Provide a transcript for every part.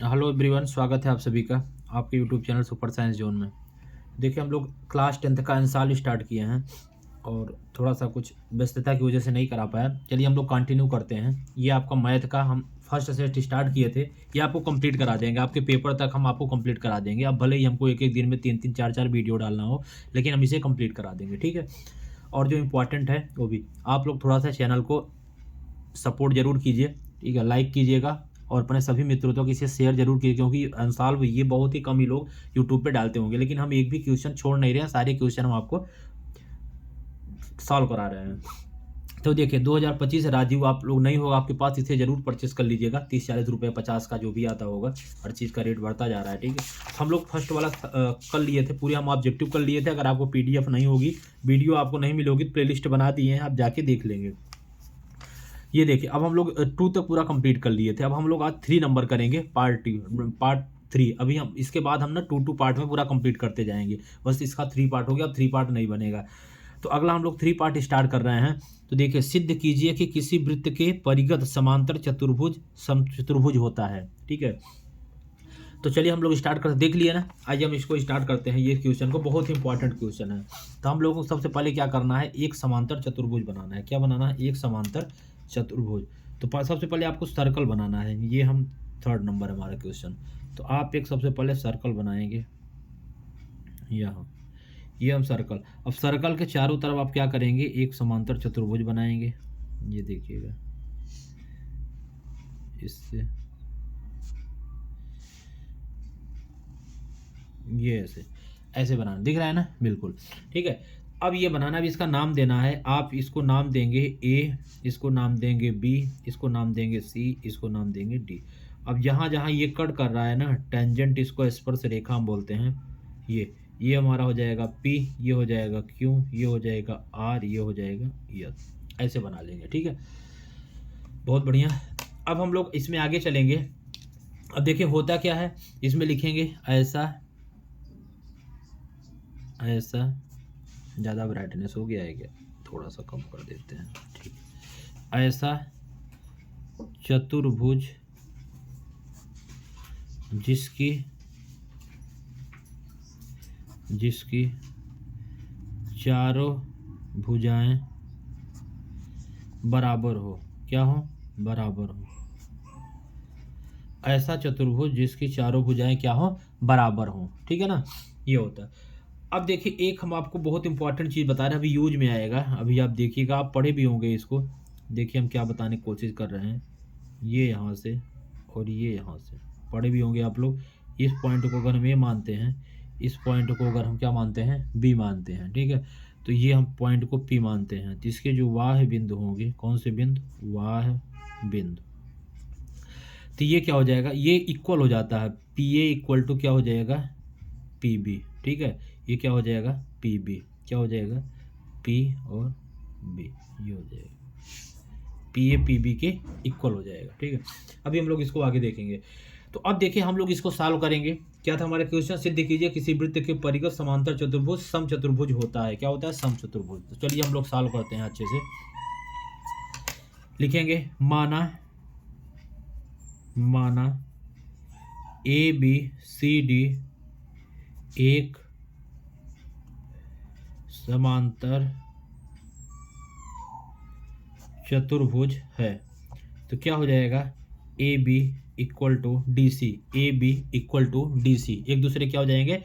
Hello everyone, स्वागत है आप सभी का आपके YouTube channel super science zone में। देखिए, हम लोग क्लास 10th का इंसाल स्टार्ट किए हैं और थोड़ा सा कुछ व्यस्तता की वजह से नहीं करा पाया। चलिए हम लोग कंटिन्यू करते हैं। ये आपका मैथ का हम फर्स्ट सेट स्टार्ट किए थे, ये आपको कंप्लीट करा देंगे। आपके पेपर तक हम आपको कंप्लीट करा देंगे। अब भले ही हमको एक एक दिन में 3 3 4 4 वीडियो डालना हो, लेकिन हम इसे कंप्लीट करा देंगे, ठीक है। और जो इम्पोर्टेंट है वो भी आप लोग थोड़ा सा चैनल को सपोर्ट जरूर कीजिए, ठीक है। लाइक कीजिएगा और अपने सभी मित्रों तक इसे शेयर जरूर कीजिए, क्योंकि अनसॉल्व ये बहुत ही कम ही लोग यूट्यूब पे डालते होंगे, लेकिन हम एक भी क्वेश्चन छोड़ नहीं रहे हैं। सारे क्वेश्चन हम आपको सॉल्व करा रहे हैं। तो देखिए 2025 राजीव आप लोग नहीं होगा आपके पास, इसे जरूर परचेस कर लीजिएगा। 30 40 रुपये 50 का जो भी आता होगा, हर चीज़ का रेट बढ़ता जा रहा है, ठीक है। हम लोग फर्स्ट वाला कर लिए थे पूरे, हम ऑब्जेक्टिव कर लिए थे। अगर आपको पीडीएफ नहीं होगी, वीडियो आपको नहीं मिलोगी, प्लेलिस्ट बना दिए हैं, आप जाके देख लेंगे। ये देखिए अब हम लोग 2 तक पूरा कंप्लीट कर लिए थे। अब हम लोग आज 3 नंबर करेंगे, पार्ट 3। अभी हम इसके बाद हम ना 2 पार्ट में पूरा कंप्लीट करते जाएंगे। बस इसका 3 पार्ट हो गया, अब 3 पार्ट नहीं बनेगा। तो अगला हम लोग 3 पार्ट स्टार्ट कर रहे हैं। तो देखिए, सिद्ध कीजिए कि किसी वृत्त के परिगत समांतर चतुर्भुज समचतुर्भुज होता है, ठीक है। तो चलिए हम लोग स्टार्ट करते, देख लिए ना। आइए हम इसको स्टार्ट करते हैं। ये क्वेश्चन को बहुत ही इंपॉर्टेंट क्वेश्चन है। तो हम लोगों को सबसे पहले क्या करना है, एक समांतर चतुर्भुज बनाना है। क्या बनाना है? एक समांतर चतुर्भुज। तो सबसे पहले आपको सर्कल बनाना है। ये हम 3rd नंबर है हमारा क्वेश्चन। तो आप एक सबसे पहले सर्कल बनाएंगे यहाँ। ये हम सर्कल, अब सर्कल के चारों तरफ आप क्या करेंगे, एक समांतर चतुर्भुज बनाएंगे। ये देखिएगा, इससे ये ऐसे ऐसे बनाना, दिख रहा है ना, बिल्कुल ठीक है। अब ये बनाना, भी इसका नाम देना है। आप इसको नाम देंगे ए, इसको नाम देंगे बी, इसको नाम देंगे सी, इसको नाम देंगे डी। अब जहाँ जहाँ ये कट कर रहा है ना, टेंजेंट, इसको स्पर्श रेखा हम बोलते हैं। ये हमारा हो जाएगा पी, ये हो जाएगा क्यू, ये हो जाएगा आर, ये हो जाएगा एस। ऐसे बना लेंगे, ठीक है। बहुत बढ़िया। अब हम लोग इसमें आगे चलेंगे। अब देखिए होता क्या है, इसमें लिखेंगे ऐसा ऐसा। ज़्यादा ब्राइटनेस हो गया है क्या? थोड़ा सा कम कर देते हैं, ठीक है। ऐसा चतुर्भुज जिसकी जिसकी चारों भुजाएं बराबर हो। क्या हो? बराबर हो। ऐसा चतुर्भुज जिसकी चारों भुजाएं क्या हो? बराबर हो, ठीक है ना। ये होता है। अब देखिए, एक हम आपको बहुत इंपॉर्टेंट चीज़ बता रहे हैं, अभी यूज में आएगा। अभी आप देखिएगा, आप पढ़े भी होंगे इसको। देखिए हम क्या बताने की कोशिश कर रहे हैं। ये यहाँ से और ये यहाँ से पढ़े भी होंगे आप लोग। इस पॉइंट को अगर हम ए मानते हैं, इस पॉइंट को अगर हम क्या मानते हैं, बी मानते हैं, ठीक है। तो ये हम पॉइंट को पी मानते हैं। तो इसके जो वाह बिंदु होंगे, कौन से बिंदु? वाह बिंदु। तो ये क्या हो जाएगा, ये इक्वल हो जाता है। पी ए इक्वल टू क्या हो जाएगा? पी बी, ठीक है। ये क्या हो जाएगा? P B. क्या हो जाएगा? पी और बी, ये हो जाएगा पी ए पी बी के इक्वल हो जाएगा, ठीक है। अभी हम लोग इसको आगे देखेंगे। तो अब देखिए हम लोग इसको सॉल्व करेंगे। क्या था हमारा क्वेश्चन? सिद्ध कीजिए किसी वृत्त के परिगत समांतर चतुर्भुज समचतुर्भुज होता है। क्या होता है? समचतुर्भुज। तो चलिए हम लोग सॉल्व करते हैं अच्छे से। लिखेंगे माना ए बी सी डी एक समांतर चतुर्भुज है। तो क्या हो जाएगा? A B equal to D C. A B equal to D C एक दूसरे क्या हो जाएंगे?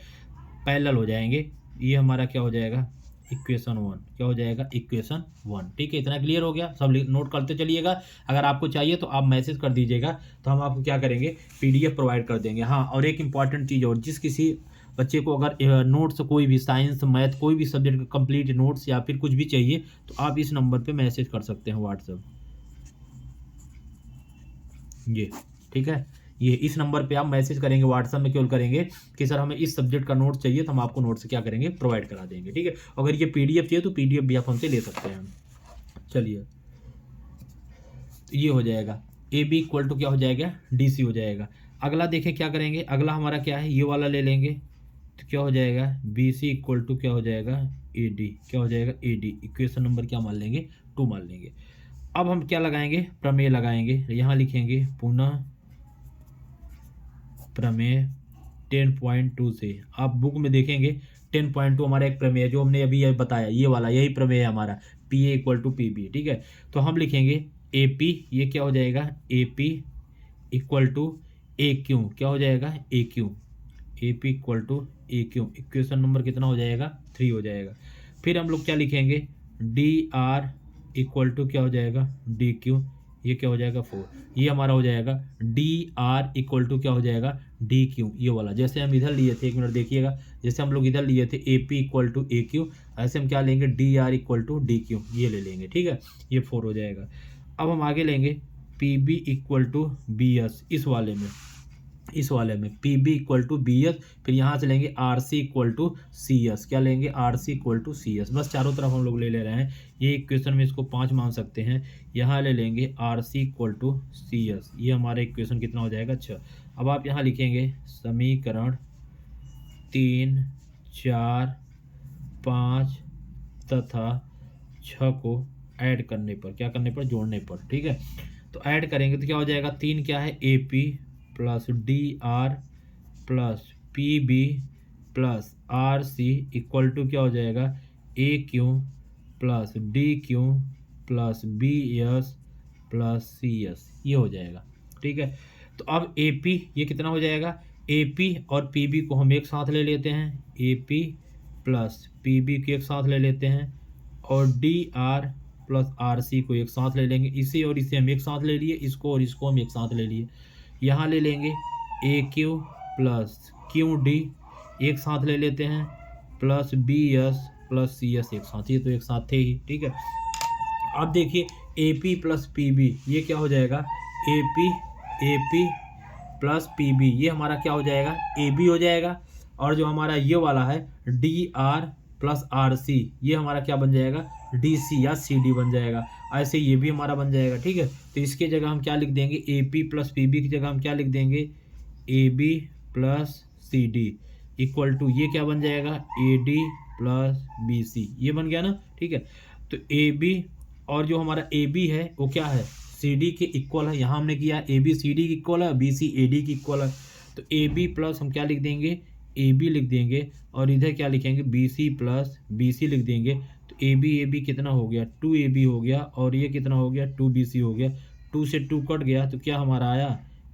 पैरेलल हो जाएंगे। ये हमारा क्या हो जाएगा? इक्वेशन 1। क्या हो जाएगा? इक्वेशन 1, ठीक है। इतना क्लियर हो गया? सब नोट करते चलिएगा। अगर आपको चाहिए तो आप मैसेज कर दीजिएगा, तो हम आपको क्या करेंगे, पीडीएफ प्रोवाइड कर देंगे। हाँ, और एक इंपॉर्टेंट चीज़ और, जिस किसी बच्चे को अगर नोट्स, कोई भी साइंस मैथ कोई भी सब्जेक्ट का कंप्लीट नोट्स या फिर कुछ भी चाहिए, तो आप इस नंबर पे मैसेज कर सकते हैं, व्हाट्सएप। ये ठीक है। ये इस नंबर पे आप मैसेज करेंगे, व्हाट्सएप में केवल करेंगे कि सर हमें इस सब्जेक्ट का नोट चाहिए, तो हम आपको नोट्स क्या करेंगे, प्रोवाइड करा देंगे, ठीक है। अगर ये पीडीएफ चाहिए तो पीडीएफ भी आप हमसे ले सकते हैं। चलिए, ये हो जाएगा ए बी इक्वल टू क्या हो जाएगा? डी सी हो जाएगा। अगला देखें क्या करेंगे, अगला हमारा क्या है, ये वाला ले लेंगे। तो क्या हो जाएगा? बी सी इक्वल टू क्या हो जाएगा? A D. क्या हो जाएगा? A D. इक्वेशन नंबर क्या मान लेंगे? 2 मान लेंगे। अब हम क्या लगाएंगे? प्रमेय लगाएंगे। यहाँ लिखेंगे पुनः प्रमेय 10.2 से। आप बुक में देखेंगे 10.2 हमारा एक प्रमेय है जो हमने अभी ये बताया, ये वाला यही प्रमेय है हमारा, P A equal to P B. ठीक है, तो हम लिखेंगे ए पी, ये क्या हो जाएगा, A P equal to A Q, क्या हो जाएगा, A Q, A P equal to A Q. Equation number कितना हो जाएगा, 3 हो जाएगा। फिर हम लोग क्या लिखेंगे, डी आर इक्वल टू क्या हो जाएगा, डी क्यू, ये क्या हो जाएगा 4। ये हमारा हो जाएगा डी आर इक्वल टू क्या हो जाएगा, डी क्यू, ये वाला जैसे हम इधर लिए थे, एक मिनट देखिएगा, जैसे हम लोग इधर लिए थे A P equal to A Q, ऐसे हम क्या लेंगे, D R equal to D Q, ये ले लेंगे। ठीक है, ये 4 हो जाएगा। अब हम आगे लेंगे P B equal to B S, इस वाले में P B equal to B S, फिर यहाँ से लेंगे R C equal to C S, क्या लेंगे, R C equal to C S. बस चारों तरफ हम लोग ले रहे हैं, ये इक्वेशन में इसको 5 मान सकते हैं। यहाँ ले लेंगे R C equal to C S, ये हमारा इक्वेशन कितना हो जाएगा, 6। अब आप यहाँ लिखेंगे समीकरण 3, 4, 5 तथा 6 को ऐड करने पर, क्या करने पर, जोड़ने पर। ठीक है, तो ऐड करेंगे तो क्या हो जाएगा, 3 क्या है, A P plus D R plus P B plus R C equal to क्या हो जाएगा, A Q plus D Q plus B S plus C S, ये हो जाएगा। ठीक है, तो अब ए पी ये कितना हो जाएगा, ए पी और पी बी को हम एक साथ ले लेते हैं, A P plus P B को एक साथ ले लेते हैं, और D R plus R C को एक साथ ले लेंगे। इसे और इसे हम एक साथ ले लिए, इसको और इसको हम एक साथ ले लिए। यहाँ ले लेंगे A Q plus Q D एक साथ ले लेते हैं, plus B S plus C S एक साथ, ये तो एक साथ थे ही। ठीक है, अब देखिए A P plus P B, ये क्या हो जाएगा, A P plus P B, ये हमारा क्या हो जाएगा, ए बी हो जाएगा। और जो हमारा ये वाला है D R plus R C, ये हमारा क्या बन जाएगा, डी सी या सी डी बन जाएगा। ऐसे ये भी हमारा बन जाएगा। ठीक है, तो इसके जगह हम क्या लिख देंगे, A P plus P B की जगह हम क्या लिख देंगे, A B plus C D equal to ये क्या बन जाएगा, A D plus B C, ये बन गया ना। ठीक है, तो ए बी और जो हमारा ए बी है वो क्या है, सी डी के इक्वल है। यहाँ हमने किया ए बी सी डी की इक्वल है, बी सी ए डी की इक्वल है। तो ए बी प्लस हम क्या लिख देंगे, ए बी लिख देंगे, और इधर क्या लिखेंगे, B C plus B C लिख देंगे। तो ए बी कितना हो गया, 2 ए बी हो गया, और ये कितना हो गया, 2 बी सी हो गया। 2 से 2 कट गया तो क्या हमारा आया,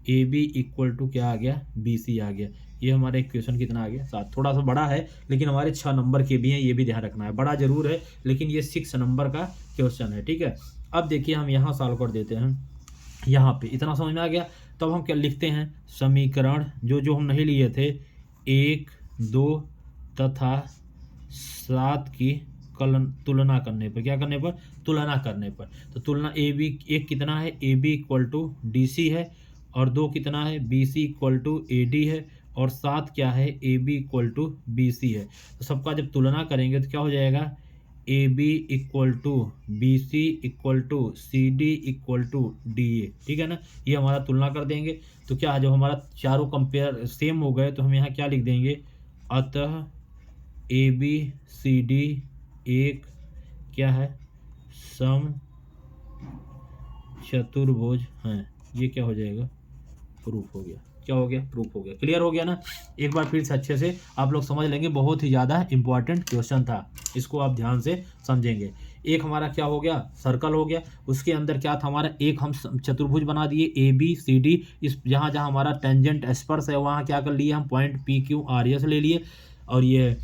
ए बी इक्वल टू क्या आ गया, बी सी आ गया। ये हमारा इक्वेशन कितना आ गया, 7। थोड़ा सा बड़ा है लेकिन हमारे 6 नंबर के भी हैं, ये भी ध्यान रखना है, बड़ा जरूर है लेकिन ये 6 नंबर का क्वेश्चन है। ठीक है, अब देखिए हम यहाँ सॉल्व कर देते हैं, यहाँ पे इतना समझ में आ गया। तब हम क्या लिखते हैं, समीकरण जो हम नहीं लिए थे, 1, 2 तथा 7 की तुलना करने पर, क्या करने पर, तुलना करने पर। तो तुलना ए बी, एक कितना है, A B equal to D C है, और 2 कितना है, B C equal to A D है, और 7 क्या है, A B equal to B C है। तो सबका जब तुलना करेंगे तो क्या हो जाएगा, A B equal to B C equal to C D equal to D A. ठीक है ना, ये हमारा तुलना कर देंगे। तो क्या जब हमारा चारों कंपेयर सेम हो गए तो हम यहाँ क्या लिख देंगे, अतः ए बी सी डी एक क्या है, सम चतुर्भुज हैं। ये क्या हो जाएगा, प्रूफ हो गया। क्या हो गया, प्रूफ हो गया। क्लियर हो गया ना। एक बार फिर से अच्छे से आप लोग समझ लेंगे, बहुत ही ज़्यादा इंपॉर्टेंट क्वेश्चन था, इसको आप ध्यान से समझेंगे। एक हमारा क्या हो गया, सर्कल हो गया, उसके अंदर क्या था हमारा, एक हम चतुर्भुज बना दिए ए बी सी डी। इस जहाँ जहाँ हमारा टेंजेंट स्पर्श है वहाँ क्या कर लिए हम, point P Q R S ले लिए। और ये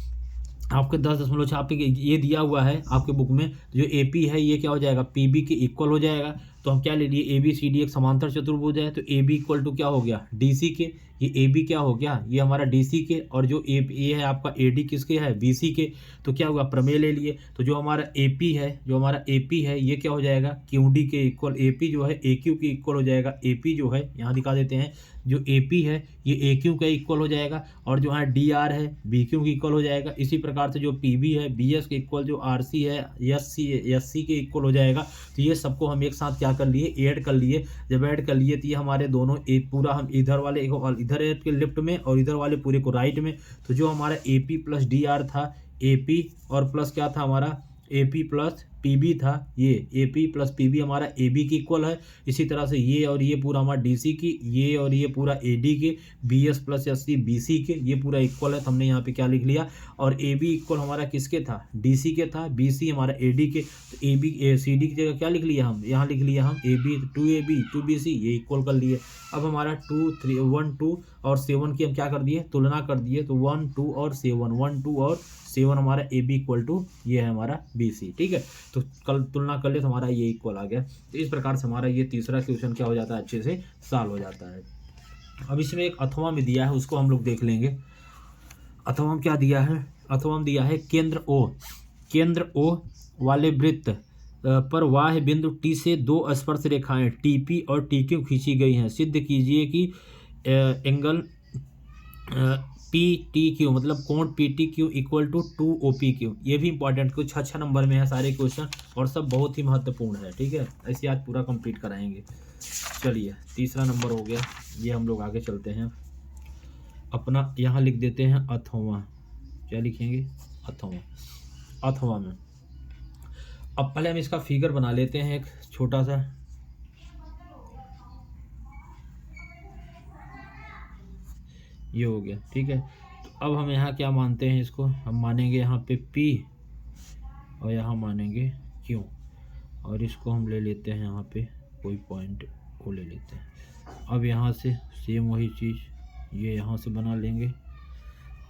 आपके 10.6 आपके ये दिया हुआ है आपके बुक में, जो ए पी है ये क्या हो जाएगा, पी बी के इक्वल हो जाएगा। तो हम क्या ले लिए, ए बी सी डी एक समांतर चतुर्भुज है, तो ए बी इक्वल टू क्या हो गया, डी सी के। ये ए बी क्या हो गया, ये हमारा डी सी के, और जो ए है आपका ए डी किसके है, बी सी के। तो क्या हुआ, प्रमेय ले लिए। तो जो हमारा ए पी है, ये क्या हो जाएगा, क्यू डी के इक्वल। ए पी जो है ए क्यू के इक्वल हो जाएगा। ए पी जो है यहाँ दिखा देते हैं, जो ए पी है ये ए क्यू के इक्वल हो जाएगा, और जो है डी आर है बी क्यू के इक्वल हो जाएगा। इसी प्रकार से जो पी बी है बी एस के इक्वल, जो आर सी है एस सी के इक्वल हो जाएगा। तो ये सबको हम एक साथ क्या कर लिए, ऐड कर लिए। जब ऐड कर लिए तो ये हमारे दोनों एक पूरा हम इधर वाले इधर ऐड के लेफ्ट में और इधर वाले पूरे को राइट में। तो जो हमारा A P plus D R था, ए पी और प्लस क्या था हमारा, A P plus P B था, ये A P plus P B हमारा ए बी की इक्वल है। इसी तरह से ये और ये पूरा हमारा डी सी की, ये और ये पूरा ए डी के, B S plus S C B C के, ये पूरा इक्वल है। तो हमने यहाँ पे क्या लिख लिया, और ए बी इक्वल हमारा किसके था, डी सी के था, बी सी हमारा ए डी के। तो ए बी सी डी की जगह क्या लिख लिया हम, यहाँ लिख लिया हम A B to B C, ये इक्वल कर लिए। अब हमारा 2 3 1 2 और 7 की हम क्या कर दिए, तुलना कर दिए। तो 1 2 और 7, 1 2 और 7 हमारा ए बी इक्वल टू ये है हमारा बी सी, ठीक है। तो कल तुलना कर ले तो हमारा ये इक्वल आ गया। तो इस प्रकार से हमारा ये तीसरा क्वेश्चन क्या हो जाता है, अच्छे से सॉल्व हो जाता है। अब इसमें एक अथवा में दिया है, उसको हम लोग देख लेंगे। अथवा में क्या दिया है, अथवा में दिया है केंद्र ओ वाले वृत्त पर वाह्य बिंदु टी से दो स्पर्श रेखाएं टी पी और टी क्यू खींची गई हैं। सिद्ध कीजिए कि एंगल पी टी क्यू मतलब कोण P T Q equal to 2 O P Q. ये भी इंपॉर्टेंट, कुछ अच्छा नंबर में है सारे क्वेश्चन और सब बहुत ही महत्वपूर्ण है, ठीक है। ऐसे आज पूरा कंप्लीट कराएंगे। चलिए तीसरा नंबर हो गया, ये हम लोग आगे चलते हैं। अपना यहाँ लिख देते हैं अथवा, क्या लिखेंगे, अथवा में। अब पहले हम इसका फिगर बना लेते हैं एक छोटा सा। ये हो गया, ठीक है। तो अब हम यहाँ क्या मानते हैं, इसको हम मानेंगे यहाँ पे P और यहाँ मानेंगे Q, और इसको हम ले लेते हैं यहाँ पे कोई पॉइंट को ले लेते हैं। अब यहाँ से सेम वही चीज़ ये यहाँ से बना लेंगे,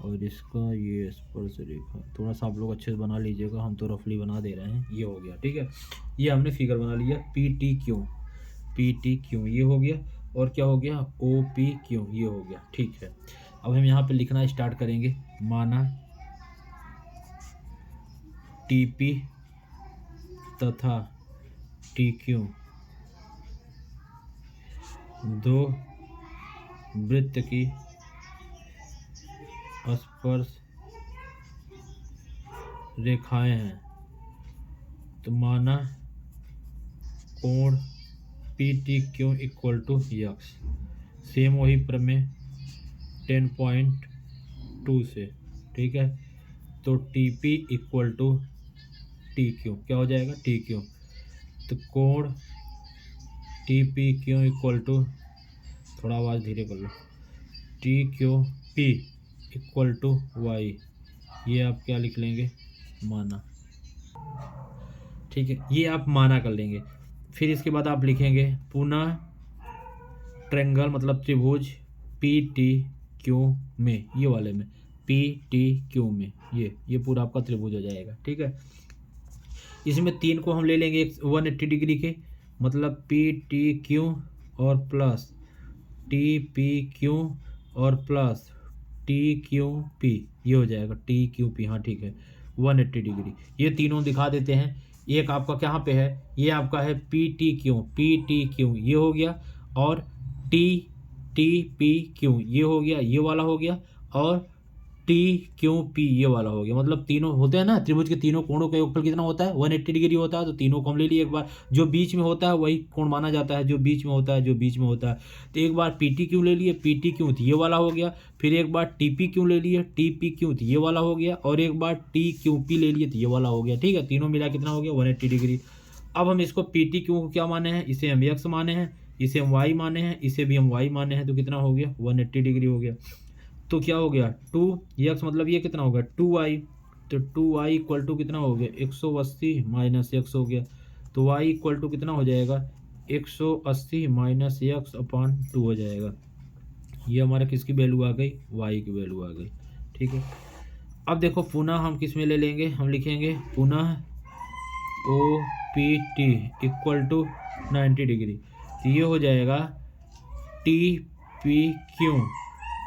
और इसका ये स्पर्श रेखा थोड़ा सा आप लोग अच्छे से बना लीजिएगा, हम तो रफली बना दे रहे हैं। ये हो गया, ठीक है। ये हमने फिगर बना लिया, पी टी क्यू ये हो गया, और क्या हो गया, ओ पी क्यू ये हो गया, ठीक है। अब हम यहाँ पे लिखना स्टार्ट करेंगे। माना टी पी तथा टी क्यू दो वृत्त की स्पर्श रेखाएं हैं, तो माना कोण P T Q equal to X. Same वही प्रमेय 10.2 से, ठीक है। तो T P equal to T Q क्या हो जाएगा, टी क्यू। तो कोण T P Q equal to, थोड़ा आवाज़ धीरे कर लो, T Q P equal to Y. ये आप क्या लिख लेंगे, माना, ठीक है। ये आप माना कर लेंगे। फिर इसके बाद आप लिखेंगे पुनः ट्रायंगल मतलब त्रिभुज पी टी क्यू में, ये वाले में पी टी क्यू में, ये पूरा आपका त्रिभुज हो जाएगा, ठीक है। इसमें 3 को हम ले लेंगे 180 डिग्री के, मतलब पी टी क्यू और प्लस टी पी क्यू और प्लस टी क्यू पी, ये हो जाएगा टी क्यू पी, हाँ ठीक है 180 डिग्री। ये तीनों दिखा देते हैं। एक आपका कहाँ पे है, ये आपका है पी टी क्यू ये हो गया, और टी पी क्यू ये हो गया, ये वाला हो गया, और टी क्यू पी ये वाला हो गया। मतलब तीनों होते हैं ना, त्रिभुज के तीनों कोणों का योगफल कितना होता है, 180 डिग्री होता है। तो तीनों को हम ले लिए एक बार, जो बीच में होता है वही कोण माना जाता है, जो बीच में होता है। तो एक बार पी टी क्यू ले लिए, पी टी क्यू ये वाला हो गया। फिर एक बार टी पी क्यू ले लिए, टी पी क्यू ये वाला हो गया, और एक बार टी क्यू पी ले लिए तो ये वाला हो गया, ठीक है। तीनों मिला कितना हो गया, 180 डिग्री। अब हम इसको पी टी क्यू को क्या माने हैं, इसे हम एक्स माने हैं, इसे हम वाई माने हैं, इसे भी हम वाई माने हैं। तो कितना हो गया, 180 डिग्री हो गया। तो क्या हो गया 2x, मतलब ये कितना हो गया 2y। तो 2y इक्वल टू कितना हो गया 180 माइनस x हो गया। तो y इक्वल टू कितना हो जाएगा 180 माइनस x अपॉन 2 हो जाएगा। ये हमारा किसकी वैल्यू आ गई, y की वैल्यू आ गई, ठीक है। अब देखो पुनः हम किस में ले लेंगे, हम लिखेंगे पुनः O P T equal to 90 degree. तो ये हो जाएगा T P Q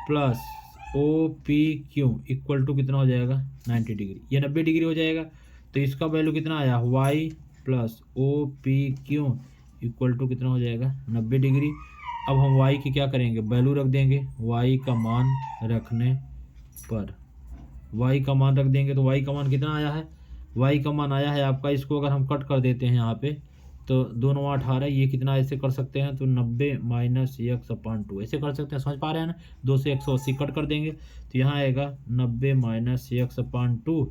plus O P Q equal to कितना हो जाएगा 90 डिग्री। ये 90 डिग्री हो जाएगा। तो इसका वैल्यू कितना आया, y plus O P Q equal to कितना हो जाएगा 90 डिग्री। अब हम y की क्या करेंगे, वैल्यू रख देंगे। y का मान रखने पर y का मान रख देंगे, तो y का मान कितना आया है, y का मान आया है आपका, इसको अगर हम कट कर देते हैं यहाँ पे, तो 2 9 18, ये कितना ऐसे कर सकते हैं, तो 90 माइनस x अपॉन 2 ऐसे कर सकते हैं, समझ पा रहे हैं ना। 2 से 180 कट कर देंगे तो यहाँ आएगा 90 माइनस x अपॉन 2,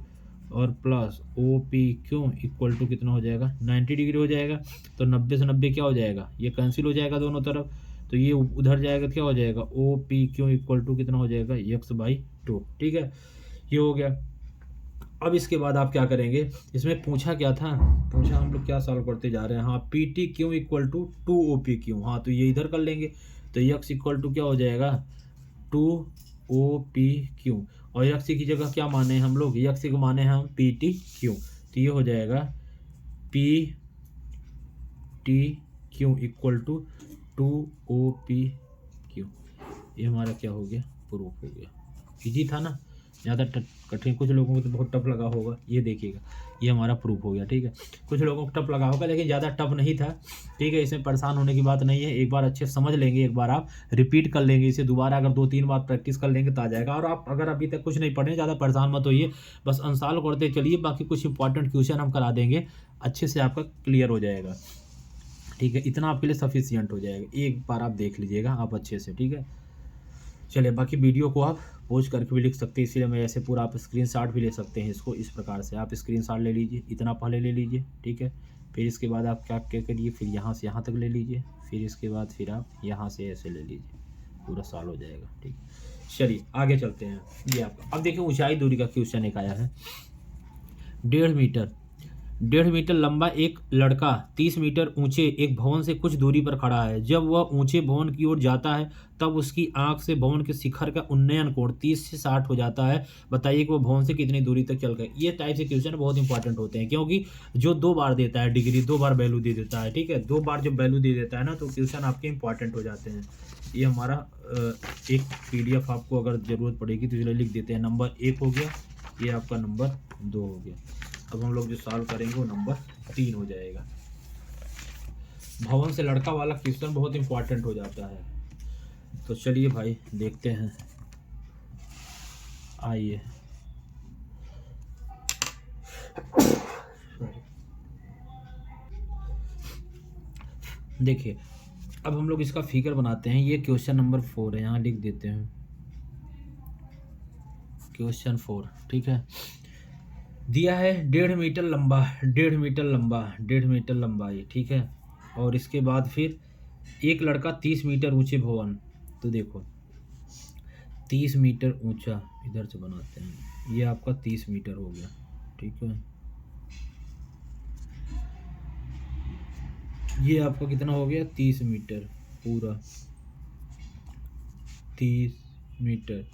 और plus O P Q equal to कितना हो जाएगा 90 डिग्री हो जाएगा। तो 90 से 90 क्या हो जाएगा, ये कैंसिल हो जाएगा दोनों तरफ, तो ये उधर जाएगा, क्या हो जाएगा O P Q equal to कितना हो जाएगा x/2। ठीक है, ये हो गया। अब इसके बाद आप क्या करेंगे, इसमें पूछा क्या था, पूछा हम लोग क्या सॉल्व करते जा रहे हैं, हाँ P T Q equal to 2 OP Q, हाँ तो ये इधर कर लेंगे। तो x इक्वल टू क्या हो जाएगा 2 OP क्यू, और x की जगह क्या माने हम लोग, x को माने हम पी टी क्यू, तो ये हो जाएगा P T Q equal to 2 OP Q. ये हमारा क्या हो गया, प्रूफ हो गया। इजी था ना, ज़्यादा कठिन, कुछ लोगों को तो बहुत टफ लगा होगा। ये देखिएगा, ये हमारा प्रूफ हो गया। ठीक है, कुछ लोगों को टफ लगा होगा, लेकिन ज़्यादा टफ नहीं था। ठीक है, इसमें परेशान होने की बात नहीं है, एक बार अच्छे से समझ लेंगे, एक बार आप रिपीट कर लेंगे इसे, दोबारा अगर 2-3 बार प्रैक्टिस कर लेंगे तो आ जाएगा। और आप अगर अभी तक कुछ नहीं पढ़े, ज़्यादा परेशान मत होइए, बस अनसॉल्व करते चलिए, बाकी कुछ इंपॉर्टेंट क्वेश्चन हम करा देंगे, अच्छे से आपका क्लियर हो जाएगा। ठीक है, इतना आपके लिए सफिशियंट हो जाएगा, एक बार आप देख लीजिएगा आप अच्छे से। ठीक है, चलिए, बाकी वीडियो को आप पॉज करके भी लिख सकते हैं, इसीलिए मैं ऐसे पूरा आप स्क्रीनशॉट भी ले सकते हैं इसको, इस प्रकार से आप स्क्रीनशॉट ले लीजिए, इतना पहले ले लीजिए। ठीक है, फिर इसके बाद आप क्या क्या करिए, फिर यहाँ से यहाँ तक ले लीजिए, फिर इसके बाद फिर आप यहाँ से ऐसे ले लीजिए, पूरा सॉल्व हो जाएगा। ठीक, चलिए आगे चलते हैं। ये आपका अब देखिए ऊंचाई दूरी का क्वेश्चन एक आया है, 1.5 मीटर लंबा एक लड़का 30 मीटर ऊंचे एक भवन से कुछ दूरी पर खड़ा है। जब वह ऊंचे भवन की ओर जाता है तब उसकी आंख से भवन के शिखर का उन्नयन कोण 30 से 60 हो जाता है। बताइए कि वह भवन से कितनी दूरी तक चल गए। ये टाइप से क्वेश्चन बहुत इंपॉर्टेंट होते हैं, क्योंकि जो 2 बार देता है डिग्री, 2 बार वैल्यू दे देता है। ठीक है, 2 बार जब वैल्यू दे देता है ना, तो क्वेश्चन आपके इंपॉर्टेंट हो जाते हैं। ये हमारा एक PDF आपको अगर ज़रूरत पड़ेगी तो इसलिए लिख देते हैं। नंबर 1 हो गया, ये आपका नंबर 2 हो गया। अब हम लोग जो सॉल्व करेंगे वो नंबर 3 हो जाएगा। भवन से लड़का वाला क्वेश्चन बहुत इंपॉर्टेंट हो जाता है। तो चलिए भाई देखते हैं, आइए। देखिए, अब हम लोग इसका फिगर बनाते हैं। ये क्वेश्चन नंबर 4 है, यहाँ लिख देते हैं क्वेश्चन 4। ठीक है, दिया है 1.5 मीटर लंबा, 1.5 मीटर लंबा, 1.5 मीटर लंबाई। ठीक है, और इसके बाद फिर एक लड़का 30 मीटर ऊंचे भवन। तो देखो 30 मीटर ऊंचा, इधर से बनाते हैं, ये आपका 30 मीटर हो गया। ठीक है, ये आपका कितना हो गया 30 मीटर, पूरा 30 मीटर।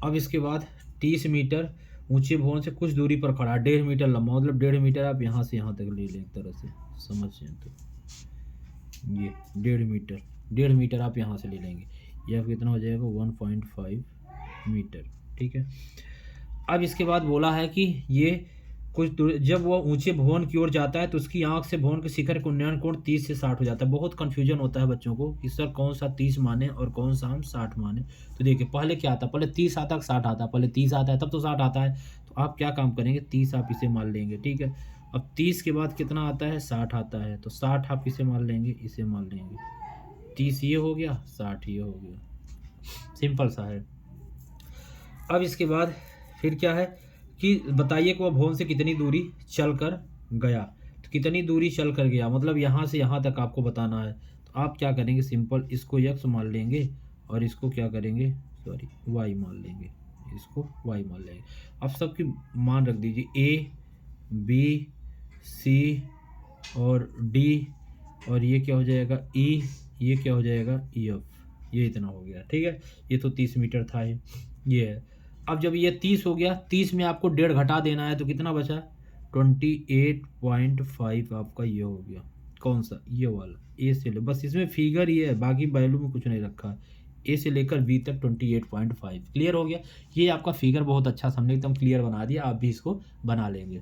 अब इसके बाद 30 मीटर ऊंचे भवन से कुछ दूरी पर खड़ा, 1.5 मीटर लंबा, मतलब 1.5 मीटर आप यहाँ से यहाँ तक ले लें, एक तरह से समझ जाए तो ये 1.5 मीटर आप यहाँ से ले लेंगे, ये आप कितना हो जाएगा 1.5 मीटर। ठीक है, अब इसके बाद बोला है कि ये कुछ दूर, जब वह ऊंचे भवन की ओर जाता है तो उसकी आंख से भवन के शिखर का उन्नयन कोण 30 से 60 हो जाता है। बहुत कंफ्यूजन होता है बच्चों को कि सर कौन सा 30 माने और कौन सा हम 60 माने। तो देखिए पहले क्या आता है, पहले 30 आता है 60 आता है, पहले 30 आता है तब तो 60 आता है। तो आप क्या काम करेंगे, 30 आप इसे मान लेंगे। ठीक है, अब 30 के बाद कितना आता है 60 आता है, तो 60 आप इसे मान लेंगे, इसे मान लेंगे, 30 ये हो गया, 60 ये हो गया, सिंपल सा है। अब इसके बाद फिर क्या है कि बताइए कि वह भवन से कितनी दूरी चल कर गया। तो कितनी दूरी चल कर गया मतलब यहाँ से यहाँ तक आपको बताना है। तो आप क्या करेंगे, सिंपल इसको x मान लेंगे और इसको क्या करेंगे, सॉरी y मान लेंगे, इसको y मान लेंगे। अब सबकी मान रख दीजिए a b c और d, और ये क्या हो जाएगा e, ये क्या हो जाएगा ef, ये इतना हो गया। ठीक है, ये तो 30 मीटर था ये है। अब जब ये 30 हो गया, 30 में आपको 1.5 घटा देना है, तो कितना बचा 28.5 आपका ये हो गया। कौन सा, ये वाला ए से ले, बस इसमें फिगर ये है, बाकी वैल्यू में कुछ नहीं रखा। ए से लेकर बी तक 28.5 क्लियर हो गया। ये आपका फिगर बहुत अच्छा हमने एकदम क्लियर बना दिया, आप भी इसको बना लेंगे।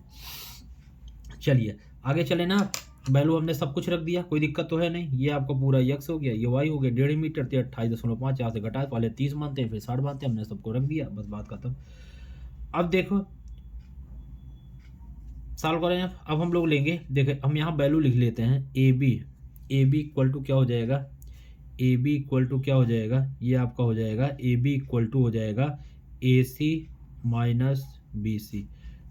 चलिए आगे चले ना, वैल्यू हमने सब कुछ रख दिया, कोई दिक्कत तो है नहीं। ये आपका पूरा x हो गया, ये y हो गया, 1.5 मीटर थे 28.5, यहाँ से घटाए, पहले 30 मानते हैं फिर 60 मानते हैं, हमने सबको रख दिया, बस बात खत्म। अब देखो सॉल्व करें, अब हम लोग लेंगे, देखें हम यहाँ वैल्यू लिख लेते हैं ए बी इक्वल टू क्या हो जाएगा, ए बी इक्वल टू क्या हो जाएगा, ये आपका हो जाएगा ए बी इक्वल टू हो जाएगा AC माइनस BC।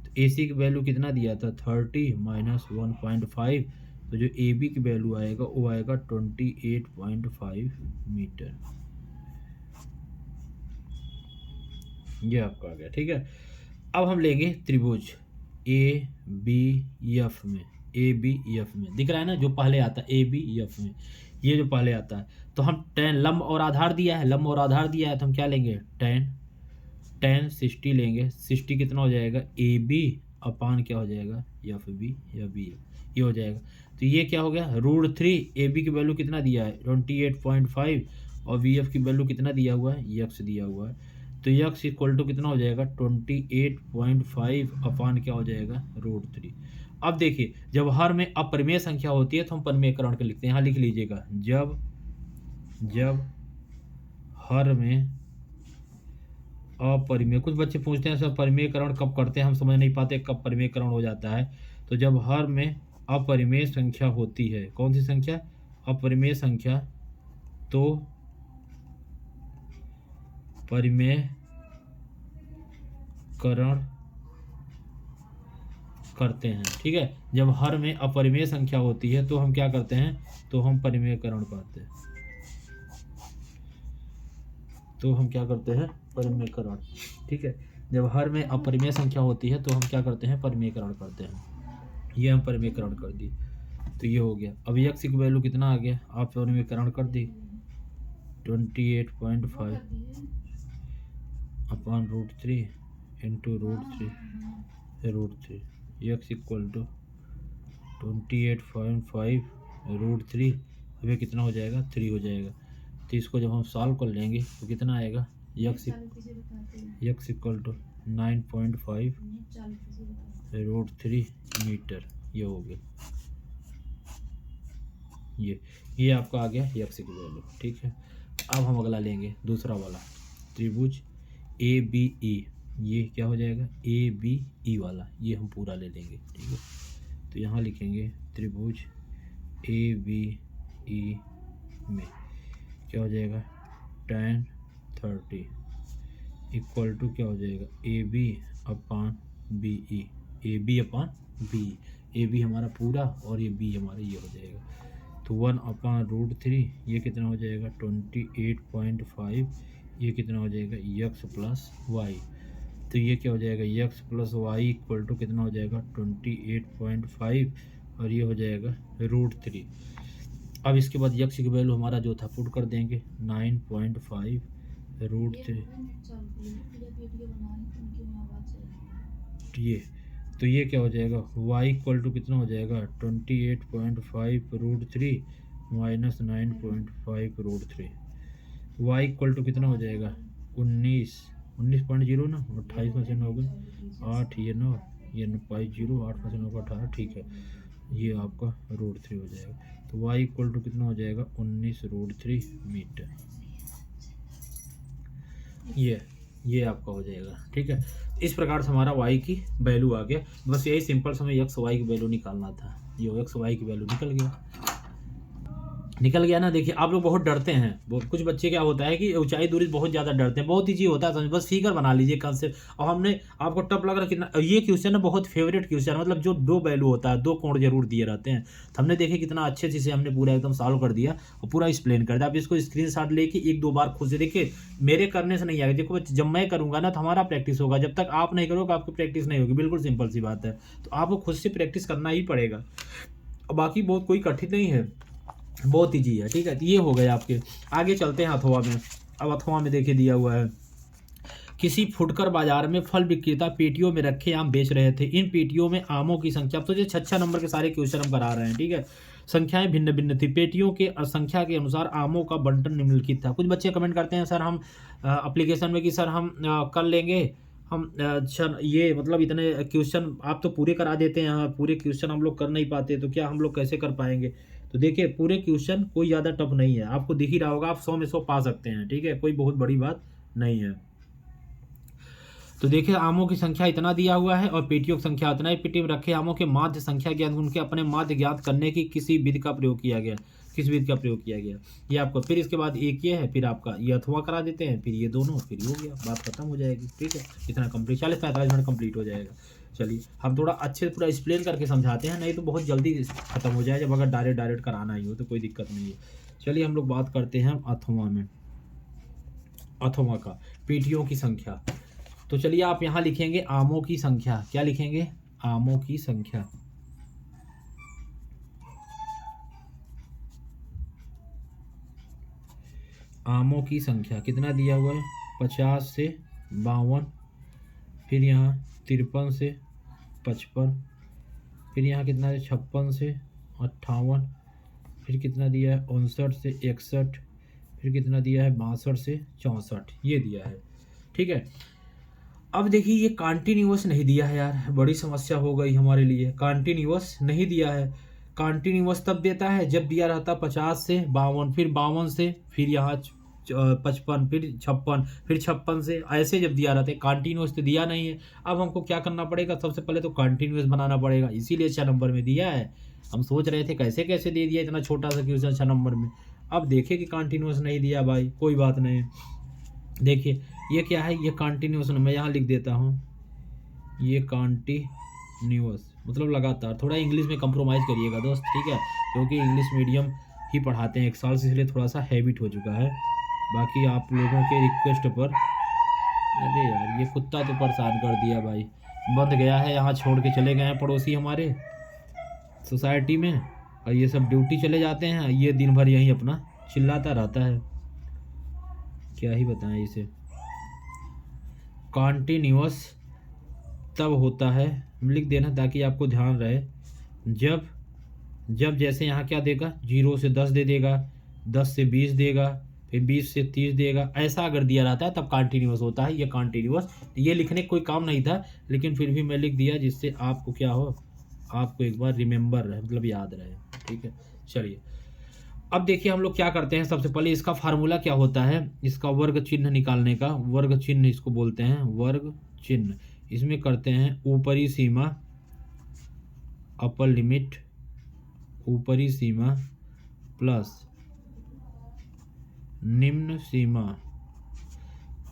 तो ए सी की वैल्यू कितना दिया था 30 माइनस 1.5, तो जो ए बी की वैल्यू आएगा वो आएगा 28.5 मीटर। ये आपका आ गया, ठीक है। अब हम लेंगे त्रिभुज ए बी एफ में, ए बी एफ में दिख रहा है ना जो पहले आता है ए बी एफ में, ये जो पहले आता है, तो हम टेन लंब और आधार दिया है, लंब और आधार दिया है, तो हम क्या लेंगे टेन 60 लेंगे। 60 कितना हो जाएगा ए बी अपान क्या हो जाएगा एफ बी या बी एफ, ये हो जाएगा। तो ये क्या हो गया √3, ए बी की वैल्यू कितना दिया है 28.5 और वी एफ की वैल्यू कितना दिया हुआ है यक्स दिया हुआ है, तो यक्स इक्वल टू कितना हो जाएगा 28.5 अपान क्या हो जाएगा √3। अब देखिए जब हर में अपरिमेय संख्या होती है तो हम परिमेयकरण के लिखते हैं, यहाँ लिख लीजिएगा जब हर में अपरिमेय, कुछ बच्चे पूछते हैं सर परिमेयकरण कब करते हैं, हम समझ नहीं पाते कब परिमेयकरण हो जाता है। तो जब हर में अपरिमेय संख्या होती है, कौन सी संख्या अपरिमेय संख्या, तो परिमेयकरण करते हैं, ठीक है। जब हर में अपरिमेय संख्या होती है तो हम क्या करते हैं, तो हम परिमेयकरण करते हैं, तो हम क्या करते हैं परिमेयकरण, ठीक है। जब हर में अपरिमेय संख्या होती है तो हम क्या करते हैं परिमेयकरण करते हैं, ये हम परिमेयकरण कर दी, तो ये हो गया। अब यक्स की वैल्यू कितना आ गया, आप परिमेयकरण कर दी 28.5 अपान √3 इंटू √3 यक्स इक्वल टू 28.5 √3, अभी कितना हो जाएगा 3 हो जाएगा। तो इसको जब हम सॉल्व कर लेंगे तो कितना आएगा यक्स इक्वल टू 9.5 √3 मीटर, ये हो गया। ये आपका आ गया यक्स की वैल्यू, ठीक है। अब हम अगला लेंगे दूसरा वाला त्रिभुज ए बी ई, ये क्या हो जाएगा ए बी ई वाला, ये हम पूरा ले लेंगे, ठीक है। तो यहाँ लिखेंगे त्रिभुज ए बी ई में क्या हो जाएगा tan 30 इक्वल टू क्या हो जाएगा A B upon B E, A B upon B, A B हमारा पूरा और ये बी हमारा ये हो जाएगा। तो 1 अपान √3, ये कितना हो जाएगा 28.5, ये कितना हो जाएगा यक्स प्लस वाई, तो ये क्या हो जाएगा X plus Y equal to कितना हो जाएगा 28.5 और ये हो जाएगा √3। अब इसके बाद यक्स की वैल्यू हमारा जो था पुट कर देंगे 9.5 √3, तो ये क्या हो जाएगा y इक्वल टू कितना हो जाएगा 28.5 √3 माइनस 9.5 √3, y इक्वल टू कितना हो जाएगा 19.0 ना 28% हो गया 8, ये 9, ये 0 8% होगा 18, ठीक है। ये आपका √3 हो जाएगा, तो y इक्वल टू कितना हो जाएगा 19 √3 मीटर, ये आपका हो जाएगा, ठीक है। इस प्रकार से हमारा y की वैल्यू आ गया, बस यही सिंपल से हमें x y की वैल्यू निकालना था, ये x y की वैल्यू निकल गया ना। देखिए आप लोग बहुत डरते हैं, कुछ बच्चे क्या होता है कि ऊंचाई दूरी बहुत ज़्यादा डरते हैं, बहुत ईजी होता है समझ, बस फिगर बना लीजिए कंसेप्ट। और हमने आपको टफ लग रहा कितना, ये क्वेश्चन है बहुत फेवरेट क्वेश्चन, मतलब जो 2 वैल्यू होता है 2 कोण जरूर दिए रहते हैं, तो हमने देखे कितना अच्छे से हमने पूरा एकदम सॉल्व कर दिया और पूरा एक्सप्लेन कर दिया। आप इसको स्क्रीनशॉट लेके 1-2 बार खुद से देखिए, मेरे करने से नहीं आएगा, देखो जब मैं करूँगा ना तो हमारा प्रैक्टिस होगा, जब तक आप नहीं करोगे आपकी प्रैक्टिस नहीं होगी, बिल्कुल सिंपल सी बात है। तो आपको खुद से प्रैक्टिस करना ही पड़ेगा, बाकी बहुत कोई कठिन नहीं है, बहुत ईजी है, ठीक है। तो ये हो गए आपके, आगे चलते हैं अथवा में। अब अथवा में देखिए दिया हुआ है किसी फुटकर बाजार में फल विक्रेता पेटियों में रखे आम बेच रहे थे, इन पेटियों में आमों की संख्या, तो ये 6 नंबर के सारे क्वेश्चन हम करा रहे हैं, ठीक है। संख्याएं भिन्न भिन्न थी, पेटियों के संख्या के अनुसार आमों का बंटन निम्नलिखित था। कुछ बच्चे कमेंट करते हैं सर हम एप्लीकेशन में कि सर हम कर लेंगे, हम ये मतलब इतने क्वेश्चन आप तो पूरे करा देते हैं, पूरे क्वेश्चन हम लोग कर नहीं पाते, तो क्या हम लोग कैसे कर पाएंगे। तो देखिए पूरे क्वेश्चन कोई ज़्यादा टफ नहीं है, आपको दिख ही रहा होगा, आप 100 में 100 पा सकते हैं, ठीक है, कोई बहुत बड़ी बात नहीं है। तो देखिए आमों की संख्या इतना दिया हुआ है और पेटियों की संख्या इतना है, पेटी में रखे आमों के माध्य संख्या ज्ञात, उनके अपने माध्य ज्ञात करने की किसी विधि का प्रयोग किया गया, किस विधि का प्रयोग किया गया ये आपको, फिर इसके बाद एक ये है, फिर आपका ये अथवा करा देते हैं, फिर ये दोनों, फिर हो गया, बात खत्म हो जाएगी, ठीक है। इतना कंप्लीट 40-45 मिनट कंप्लीट हो जाएगा। चलिए हम थोड़ा अच्छे से पूरा एक्सप्लेन करके समझाते हैं, नहीं तो बहुत जल्दी ख़त्म हो जाए जब अगर डायरेक्ट कराना ही हो तो कोई दिक्कत नहीं है। चलिए हम लोग बात करते हैं अथवा में, अथवा का पेटियों की संख्या। तो चलिए आप यहाँ लिखेंगे आमों की संख्या। क्या लिखेंगे? आमों की संख्या। आमों की संख्या कितना दिया हुआ है? 50 से 52, फिर यहाँ 53 से 55, फिर यहाँ कितना है 56 से 58, फिर कितना दिया है 59 से 61, फिर कितना दिया है 62 से 64, ये दिया है। ठीक है, अब देखिए ये कॉन्टिन्यूअस नहीं दिया है यार, बड़ी समस्या हो गई हमारे लिए। कॉन्टिन्यूअस नहीं दिया है। कॉन्टिन्यूअस तब देता है जब दिया रहता 50 से 52, फिर 52 से, फिर यहाँ 55, फिर 56, फिर 56 से, ऐसे जब दिया रहता है। कॉन्टिन्यूअस तो दिया नहीं है। अब हमको क्या करना पड़ेगा? सबसे पहले तो कॉन्टिन्यूअस बनाना पड़ेगा, इसीलिए 6 नंबर में दिया है। हम सोच रहे थे कैसे कैसे दे दिया इतना छोटा सा क्वेश्चन 6 नंबर में। अब देखिए कि कॉन्टिन्यूअस नहीं दिया भाई, कोई बात नहीं। देखिए ये क्या है? ये कॉन्टिन्यूअस, मैं यहाँ लिख देता हूँ, ये कॉन्टिन्यूअस मतलब लगातार। थोड़ा इंग्लिश में कंप्रोमाइज़ करिएगा दोस्त, ठीक है, क्योंकि इंग्लिश मीडियम ही पढ़ाते हैं 1 साल से, इसलिए थोड़ा सा हैबिट हो चुका है। बाकी आप लोगों के रिक्वेस्ट पर, अरे यार ये कुत्ता तो परेशान कर दिया भाई, बंद गया है, यहाँ छोड़ के चले गए हैं पड़ोसी हमारे सोसाइटी में, और ये सब ड्यूटी चले जाते हैं, ये दिन भर यहीं अपना चिल्लाता रहता है, क्या ही बताएं इसे। कॉन्टिन्यूअस तब होता है, लिख देना ताकि आपको ध्यान रहे, जब जैसे यहाँ क्या देगा, 0 से 10 दे देगा, 10 से 20 देगा, फिर 20 से 30 देगा, ऐसा अगर दिया रहता है तब कॉन्टिन्यूअस होता है। ये कॉन्टिन्यूअस, ये लिखने कोई काम नहीं था, लेकिन फिर भी मैं लिख दिया जिससे आपको क्या हो, आपको एक बार रिमेंबर रहे, मतलब याद रहे। ठीक है, चलिए अब देखिए हम लोग क्या करते हैं। सबसे पहले इसका फार्मूला क्या होता है, इसका वर्ग चिन्ह निकालने का, वर्ग चिन्ह इसको बोलते हैं, वर्ग चिन्ह। इसमें करते हैं ऊपरी सीमा, अपर लिमिट, ऊपरी सीमा प्लस निम्न सीमा,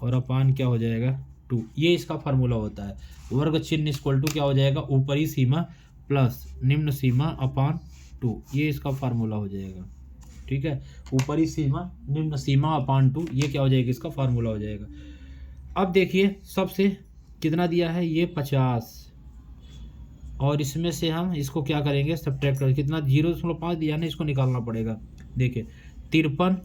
और अपान क्या हो जाएगा 2। ये इसका फार्मूला होता है। वर्ग चिन्ह इक्वल टू क्या हो जाएगा, ऊपरी सीमा प्लस निम्न सीमा अपान 2, ये इसका फार्मूला हो जाएगा। ठीक है, ऊपरी सीमा निम्न सीमा अपान 2, ये क्या हो जाएगा, इसका फार्मूला हो जाएगा। अब देखिए सबसे कितना दिया है, ये 50, और इसमें से हम इसको क्या करेंगे, सब्ट्रैक्ट कर, कितना 0.5 दिया ना, इसको निकालना पड़ेगा। देखिए 53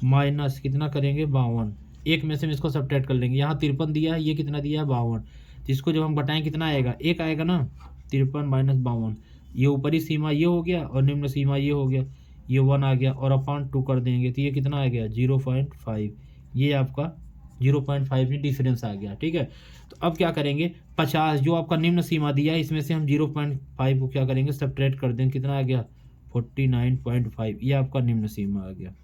माइनस कितना करेंगे 52, एक में से हम इसको सब्ट्रैक्ट कर लेंगे। यहाँ 53 दिया है, ये कितना दिया है 52, तो इसको जब हम घटाएं कितना आएगा, 1 आएगा ना। 53 माइनस 52, ये ऊपरी सीमा ये हो गया और निम्न सीमा ये हो गया, ये 1 आ गया, और अपान 2 कर देंगे तो ये कितना आ गया 0.5, ये आपका 0.5 में डिफरेंस आ गया। ठीक है, तो अब क्या करेंगे, 50 जो आपका निम्न सीमा दिया है, इसमें से हम 0.5 को क्या करेंगे, सब्ट्रैक्ट कर देंगे, कितना आ गया 49.5, ये आपका निम्न सीमा आ गया,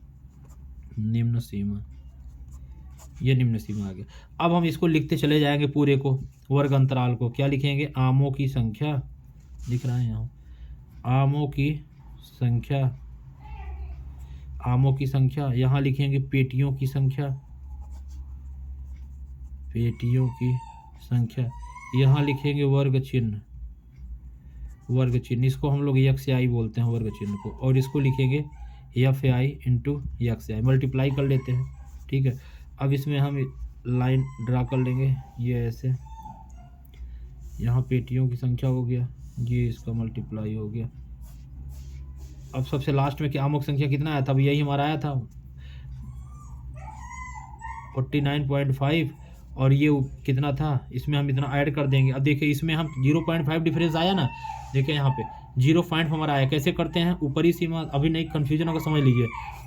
निम्न सीमा, ये निम्न सीमा आ गया। अब हम इसको लिखते चले जाएंगे पूरे को, वर्ग अंतराल को। क्या लिखेंगे, आमों की संख्या, लिख रहा है यहाँ, आमों की संख्या, आमों की संख्या, यहाँ लिखेंगे पेटियों की संख्या, पेटियों की संख्या, यहाँ लिखेंगे वर्ग चिन्ह, वर्ग चिन्ह, इसको हम लोग एक्स आई बोलते हैं वर्ग चिन्ह को, और इसको लिखेंगे F I into X I, multiply कर लेते हैं। ठीक है, अब इसमें हम लाइन ड्रा कर लेंगे, ये ऐसे, यहाँ पेटियों की संख्या हो गया, ये इसका मल्टीप्लाई हो गया। अब सबसे लास्ट में क्या आमों की संख्या कितना आया था, अब यही हमारा आया था 49.5, और ये कितना था, इसमें हम इतना ऐड कर देंगे। अब देखिए इसमें हम 0.5 डिफरेंस आया ना, देखिए यहाँ पे 0 हमारा आया। कैसे करते हैं, ऊपरी सीमा, अभी नहीं कन्फ्यूजन होगा, समझ लीजिए।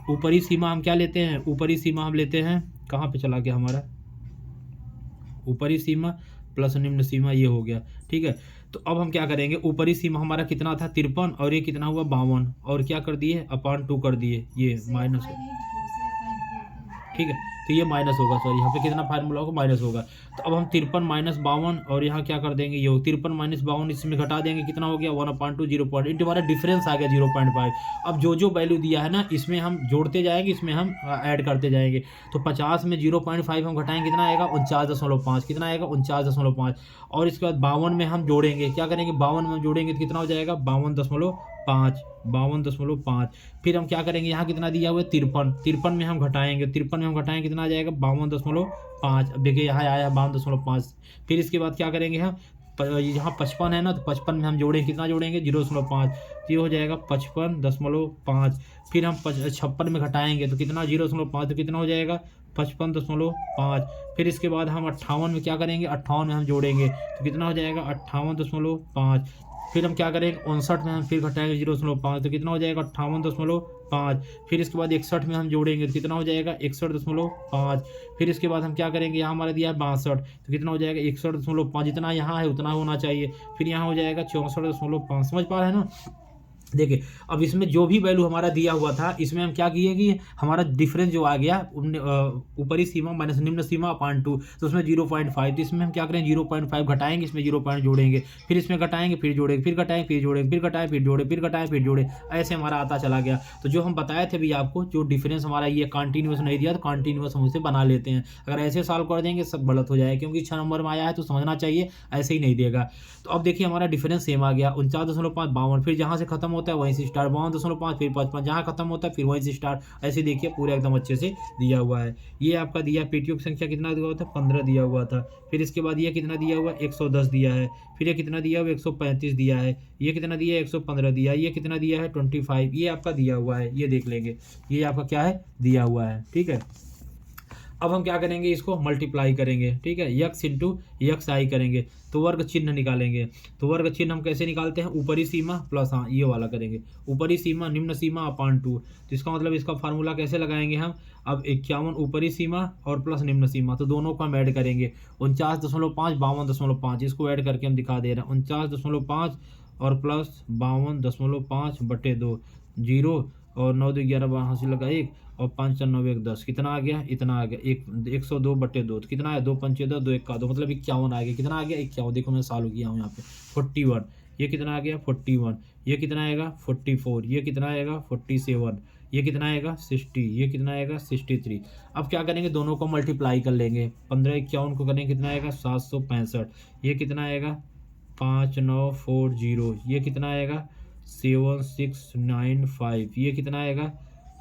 ऊपरी सीमा हम क्या लेते हैं, ऊपरी सीमा हम लेते हैं, कहाँ पे चला गया हमारा, ऊपरी सीमा प्लस निम्न सीमा, ये हो गया। ठीक है, तो अब हम क्या करेंगे, ऊपरी सीमा हमारा कितना था 53, और ये कितना हुआ 52, और क्या कर दिए अपान 2 कर दिए, ये माइनस है। ठीक है, तो ये माइनस होगा, सॉरी यहाँ पे कितना फार्मूला होगा, माइनस होगा। तो अब हम 53 माइनस 52 और यहाँ क्या कर देंगे, ये 53 माइनस 52 इसमें घटा देंगे, कितना हो गया 1/2 0 इंटू हमारा डिफरेंस आ गया 0.5। अब जो वैल्यू दिया है ना इसमें हम जोड़ते जाएंगे, इसमें हम ऐड करते जाएंगे। तो 50 में 0.5 हम घटाएंगे, कितना आएगा 49.5, कितना आएगा 49.5। और इसके बाद 52 में हम जोड़ेंगे, क्या करेंगे 52 में हम जोड़ेंगे तो कितना हो जाएगा 52.5। फिर हम क्या करेंगे, यहाँ कितना दिया हुआ है 53 में हम घटाएंगे, 53 में हम घटाएंगे कितना आ जाएगा 52.5। अब देखिए यहाँ आया 52.5। फिर इसके बाद क्या करेंगे हम, यहाँ 55 है ना, तो 55 में हम जोड़ेंगे, कितना जोड़ेंगे 0.5, तो ये हो जाएगा 55.5। फिर हम 56 में घटाएंगे तो कितना 0.5, तो कितना हो जाएगा 55.5। फिर इसके बाद हम 58 में क्या करेंगे, 58 में हम जोड़ेंगे तो कितना हो जाएगा 58.5। फिर हम क्या करेंगे 59 में हम फिर घटाएंगे 0.5, तो कितना हो जाएगा 58.5। फिर इसके बाद 61 में हम जोड़ेंगे तो कितना हो जाएगा 61.5। फिर इसके बाद हम क्या करेंगे, यहाँ हमारा दिया है 62, तो कितना हो जाएगा 61.5, जितना यहाँ है उतना होना चाहिए। फिर यहाँ हो जाएगा 64.5। समझ पा रहे हैं ना। देखिए अब इसमें जो भी वैल्यू हमारा दिया हुआ था इसमें हम क्या किए कि हमारा डिफरेंस जो आ गया ऊपरी सीमा माइनस निम्न सीमा अपॉन 2, तो उसमें 0.5, तो इसमें हम क्या करेंगे 0.5 घटाएंगे, इसमें 0 पॉइंट जोड़ेंगे, फिर इसमें घटाएंगे फिर जोड़ेंगे, फिर घटाएंगे फिर जोड़ेंगे, फिर घटाएं फिर जोड़े, फिर घटाएं फिर जोड़े, ऐसे हमारा आता चला गया। तो जो हम बताए थे भी आपको, जो डिफरेंस हमारा ये कंटिन्यूस नहीं दिया तो कंटिन्यूस हम उसे बना लेते हैं। अगर ऐसे सॉल्व कर देंगे सब गलत हो जाएगा, क्योंकि 6 नंबर में आया है तो समझना चाहिए, ऐसे ही नहीं देगा। तो अब देखिए हमारा डिफरेंस सेम आ गया 49.5 फिर जहाँ से खत्म होता है वहीं से स्टार्ट 52.5 फिर 55 जहाँ खत्म होता है फिर वहीं से स्टार्ट। ऐसे देखिए पूरा एकदम अच्छे से दिया हुआ है। ये आपका दिया पेटियों की संख्या कितना दिया हुआ था 15 दिया हुआ था। फिर इसके बाद ये कितना दिया हुआ 110 दिया है। फिर ये कितना दिया हुआ 135 दिया है। ये कितना दिया है 115 दिया है। ये कितना दिया है 25। ये आपका दिया हुआ है, ये देख लेंगे ये आपका क्या है दिया हुआ है। ठीक है, अब हम क्या करेंगे इसको मल्टीप्लाई करेंगे। ठीक है, यक्स इंटू यक्स आई करेंगे तो वर्ग चिन्ह निकालेंगे। तो वर्ग चिन्ह हम कैसे निकालते हैं, ऊपरी सीमा प्लस, हाँ ये वाला करेंगे, ऊपरी सीमा निम्न सीमा अपॉन 2। तो इसका मतलब इसका फार्मूला कैसे लगाएंगे हम, अब 51 ऊपरी सीमा और प्लस निम्न सीमा, तो दोनों को हम ऐड करेंगे 49.5 52.5, इसको ऐड करके हम दिखा दे रहे हैं 49.5 और प्लस 52.5/2 0 और 9 2 11 हासिल लगा 1 और 5 4 9 1 10 कितना आ गया, इतना आ गया 102/2, तो कितना है 2 5 10 2 1 का 2 मतलब 51 आ गया। कितना आ गया 51, देखो मैं सॉल्व किया हूँ यहाँ पे 41। ये कितना आ गया 41। ये कितना आएगा 44। ये कितना आएगा 47। ये कितना आएगा 60। ये कितना आएगा 63। अब क्या करेंगे दोनों को मल्टीप्लाई कर लेंगे, 15 51 को करेंगे कितना आएगा 765। ये कितना आएगा 5940। ये कितना आएगा 7695। ये कितना आएगा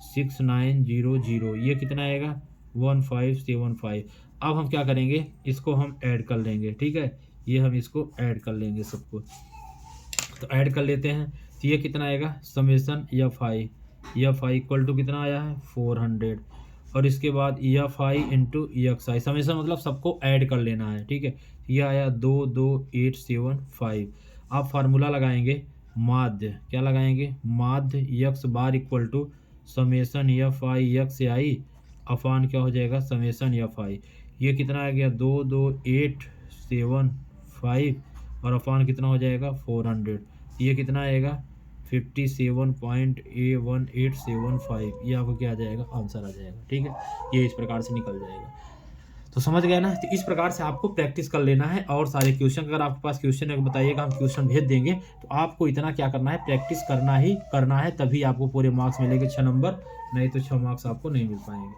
6900। ये कितना आएगा 1575। अब हम क्या करेंगे इसको हम ऐड कर लेंगे। ठीक है, ये हम इसको ऐड कर लेंगे सबको, तो ऐड कर लेते हैं। तो ये कितना आएगा summation F I equal to कितना आया है 400 और इसके बाद F I into X I, summation मतलब सबको ऐड कर लेना है। ठीक है, ये आया 22875। आप फार्मूला लगाएंगे माध्य, क्या लगाएंगे माध्य X bar equal to summation F I X I upon क्या हो जाएगा समेसन एफ आई। ये कितना आ गया 22875 और अपान कितना हो जाएगा 400। ये कितना आएगा 57.1875। ये आपको क्या आ जाएगा आंसर आ जाएगा। ठीक है, ये इस प्रकार से निकल जाएगा। तो समझ गए ना, तो इस प्रकार से आपको प्रैक्टिस कर लेना है। और सारे क्वेश्चन अगर आपके पास क्वेश्चन है बताइएगा, हम क्वेश्चन भेज देंगे। तो आपको इतना क्या करना है प्रैक्टिस करना ही करना है, तभी आपको पूरे मार्क्स मिलेंगे 6 नंबर, नहीं तो 6 मार्क्स आपको नहीं मिल पाएंगे।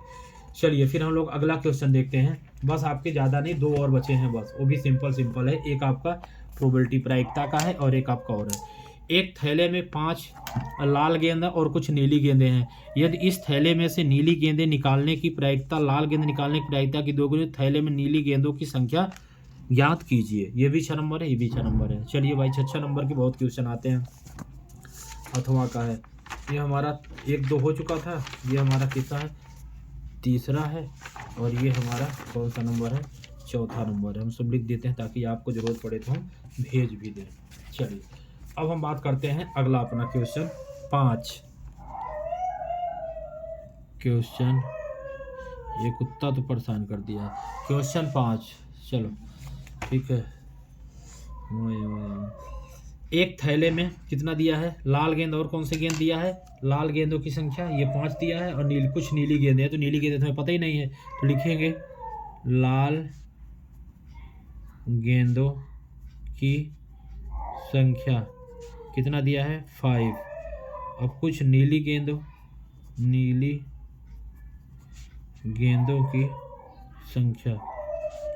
चलिए फिर हम लोग अगला क्वेश्चन देखते हैं। बस आपके ज़्यादा नहीं 2 और बचे हैं बस, वो भी सिंपल है। एक आपका प्रोबेबिलिटी प्रायिकता का है और एक आपका और है। एक थैले में 5 लाल गेंद और कुछ नीली गेंदें हैं। यदि इस थैले में से नीली गेंदें निकालने की प्रायिकता लाल गेंद निकालने की प्रायिकता की 2 गुनी, थैले में नीली गेंदों की संख्या ज्ञात कीजिए। ये भी 6 नंबर है, ये भी 6 नंबर है। चलिए भाई 6 नंबर के बहुत क्वेश्चन आते हैं। अथवा का है, ये हमारा 1 2 हो चुका था, ये हमारा कितना है तीसरा है, और ये हमारा कौन सा नंबर है चौथा नंबर है। हम सब लिख देते हैं ताकि आपको ज़रूरत पड़े तो हम भेज भी दें। चलिए अब हम बात करते हैं अगला अपना क्वेश्चन 5। क्वेश्चन, ये कुत्ता तो परेशान कर दिया है। क्वेश्चन 5, चलो ठीक है। एक थैले में कितना दिया है, लाल गेंद और कौन से गेंद दिया है, लाल गेंदों की संख्या ये 5 दिया है, और कुछ नीली गेंद है, तो नीली गेंद तुम्हें पता ही नहीं है, तो लिखेंगे लाल गेंदों की संख्या कितना दिया है 5। अब कुछ नीली गेंदों की संख्या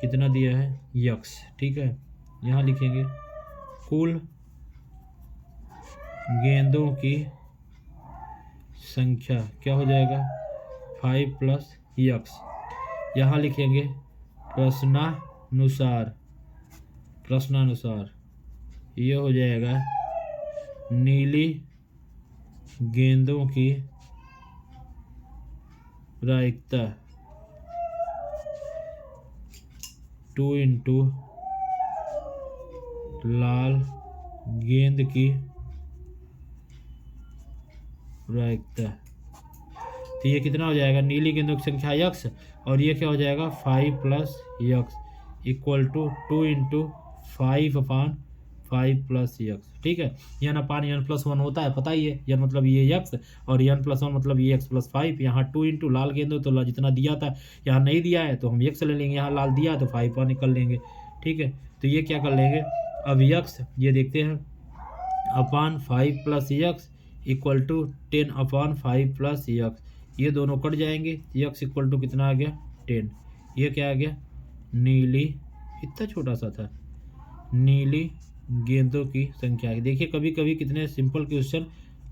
कितना दिया है x। ठीक है, यहाँ लिखेंगे कुल गेंदों की संख्या क्या हो जाएगा 5 + x। यहाँ लिखेंगे प्रश्नानुसार ये हो जाएगा नीली गेंदों की प्रायिकता 2 × लाल गेंद की प्रायिकता। तो ये कितना हो जाएगा, नीली गेंदों की संख्या x, और ये क्या हो जाएगा 5 + x = 2 × 5/5 + x। ठीक है, n अपान n + 1 होता है, पता ही है, n मतलब ये x और n + 1 मतलब ये x + 5। यहाँ 2 × लाल गेंदों, तो जितना दिया था यहाँ नहीं दिया है तो हम x ले लेंगे, यहाँ लाल दिया तो 5 पर निकल लेंगे। ठीक है, तो ये क्या कर लेंगे, अब x ये देखते हैं अपान 5 + x = 10/5 + x, ये दोनों कट जाएंगे, x = कितना आ गया 10। ये क्या आ गया, नीली, इतना छोटा सा था, नीली गेंदों की संख्या। देखिए कभी कभी कितने सिंपल क्वेश्चन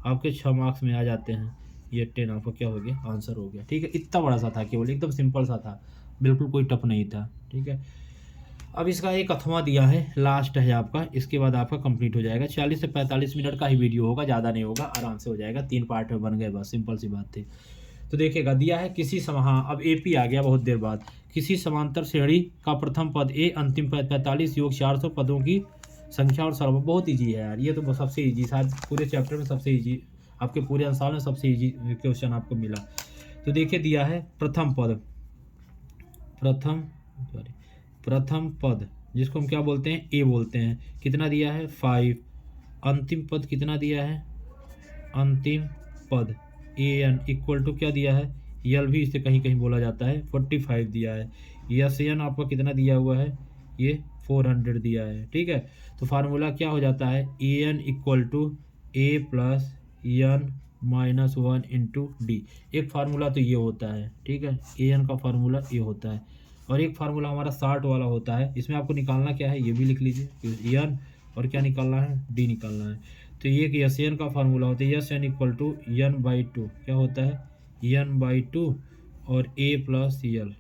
आपके 6 मार्क्स में आ जाते हैं। ये 10 आपका क्या हो गया, आंसर हो गया। ठीक है, इतना बड़ा सा था, केवल एकदम सिंपल सा था, बिल्कुल कोई टफ नहीं था। ठीक है, अब इसका एक अथवा दिया है, लास्ट है आपका, इसके बाद आपका कंप्लीट हो जाएगा। 40 से 45 मिनट का ही वीडियो होगा, ज़्यादा नहीं होगा, आराम से हो जाएगा, 3 पार्ट में बन गए, बस सिंपल सी बात थी। तो देखिएगा दिया है किसी हाँ अब AP आ गया बहुत देर बाद। किसी समांतर श्रेणी का प्रथम पद A, अंतिम पद 45 योग 400 पदों की संख्या और सर्व। बहुत ईजी है यार, ये तो सबसे ईजी, शायद पूरे चैप्टर में सबसे ईजी, आपके पूरे अंसार में सबसे ईजी क्वेश्चन आपको मिला। तो देखिए दिया है प्रथम पद जिसको हम क्या बोलते हैं, A बोलते हैं, कितना दिया है 5। अंतिम पद कितना दिया है, अंतिम पद AN = क्या दिया है, यल भी इसे कहीं कहीं बोला जाता है, 45 दिया है। SN आपका कितना दिया हुआ है, ये 400 दिया है। ठीक है, तो फार्मूला क्या हो जाता है, AN = A + n - 1 × D। एक फार्मूला तो ये होता है। ठीक है, AN का फार्मूला ये होता है, और एक फार्मूला हमारा 60 वाला होता है। इसमें आपको निकालना क्या है, ये भी लिख लीजिए, n और क्या निकालना है, D निकालना है। तो ये कि SN का फार्मूला होता है, SN = n/2, क्या होता है n/2 और A + l।